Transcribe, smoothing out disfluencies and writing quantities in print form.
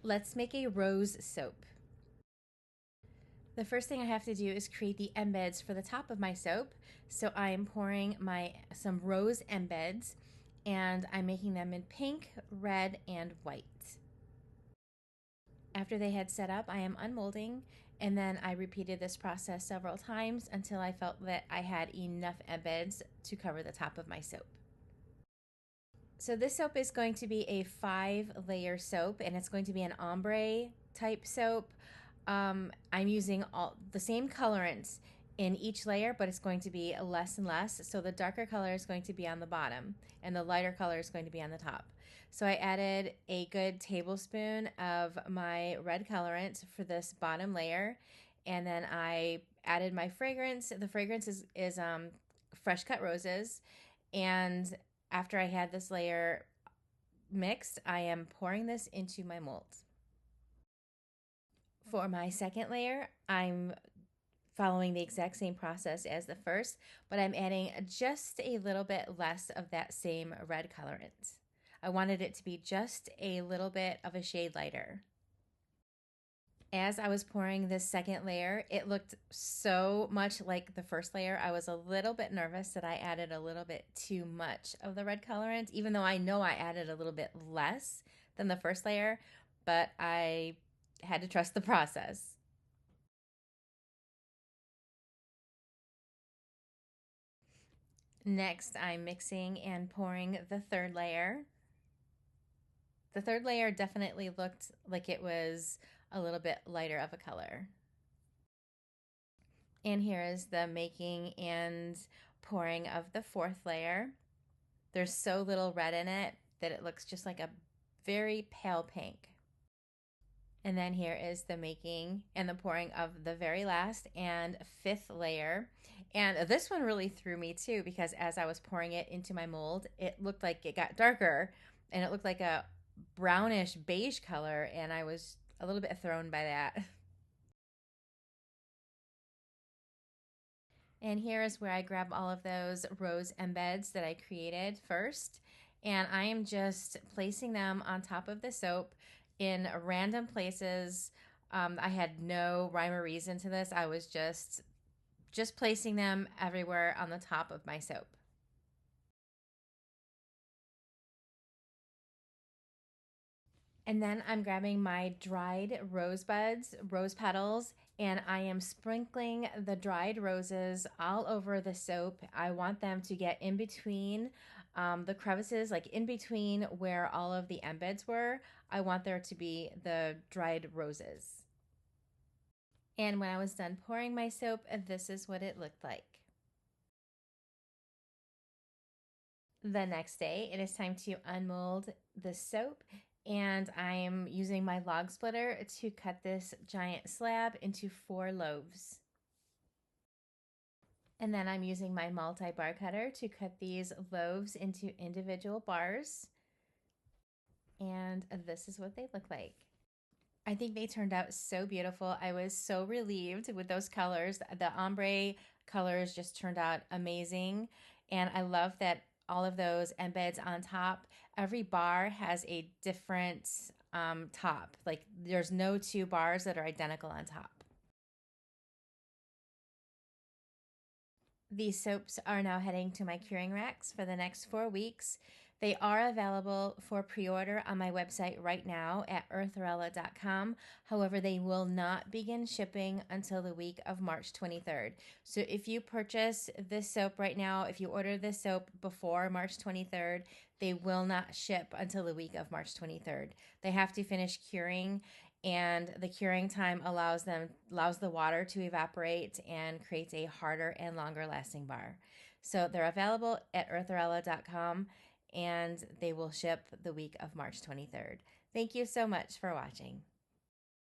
Let's make a rose soap. The first thing I have to do is create the embeds for the top of my soap. So I am pouring some rose embeds, and I'm making them in pink, red, and white. After they had set up, I am unmolding, and then I repeated this process several times until I felt that I had enough embeds to cover the top of my soap. So this soap is going to be a 5-layer soap, and it's going to be an ombre type soap. I'm using all the same colorants in each layer, but it's going to be less and less. So the darker color is going to be on the bottom, and the lighter color is going to be on the top. So I added a good tablespoon of my red colorant for this bottom layer, and then I added my fragrance. The fragrance is fresh cut roses, and after I had this layer mixed, I am pouring this into my molds. For my second layer, I'm following the exact same process as the first, but I'm adding just a little bit less of that same red colorant. I wanted it to be just a little bit of a shade lighter. As I was pouring this second layer, it looked so much like the first layer. I was a little bit nervous that I added a little bit too much of the red colorant, even though I know I added a little bit less than the first layer, but I had to trust the process. Next, I'm mixing and pouring the third layer. The third layer definitely looked like it was a little bit lighter of a color. And here is the making and pouring of the fourth layer. There's so little red in it that it looks just like a very pale pink. And then here is the making and the pouring of the very last and fifth layer. And this one really threw me too, because as I was pouring it into my mold, it looked like it got darker and it looked like a brownish beige color, and I was a little bit thrown by that. And here is where I grab all of those rose embeds that I created first, and I am just placing them on top of the soap in random places. I had no rhyme or reason to this. I was just placing them everywhere on the top of my soap. And then I'm grabbing my dried rose petals, and I am sprinkling the dried roses all over the soap. I want them to get in between the crevices, like in between where all of the embeds were. I want there to be the dried roses. And when I was done pouring my soap, this is what it looked like. The next day, it is time to unmold the soap, and I'm using my log splitter to cut this giant slab into 4 loaves. And then I'm using my multi-bar cutter to cut these loaves into individual bars. And this is what they look like. I think they turned out so beautiful. I was so relieved with those colors. The ombre colors just turned out amazing. And I love that all of those embeds on top. Every bar has a different top. Like there's no 2 bars that are identical on top. These soaps are now heading to my curing racks for the next 4 weeks. They are available for pre-order on my website right now at eartherella.com. However, they will not begin shipping until the week of March 23rd. So if you purchase this soap right now, if you order this soap before March 23rd, they will not ship until the week of March 23rd. They have to finish curing, and the curing time allows the water to evaporate and creates a harder and longer lasting bar. So they're available at eartherella.com, and they will ship the week of March 23rd. Thank you so much for watching.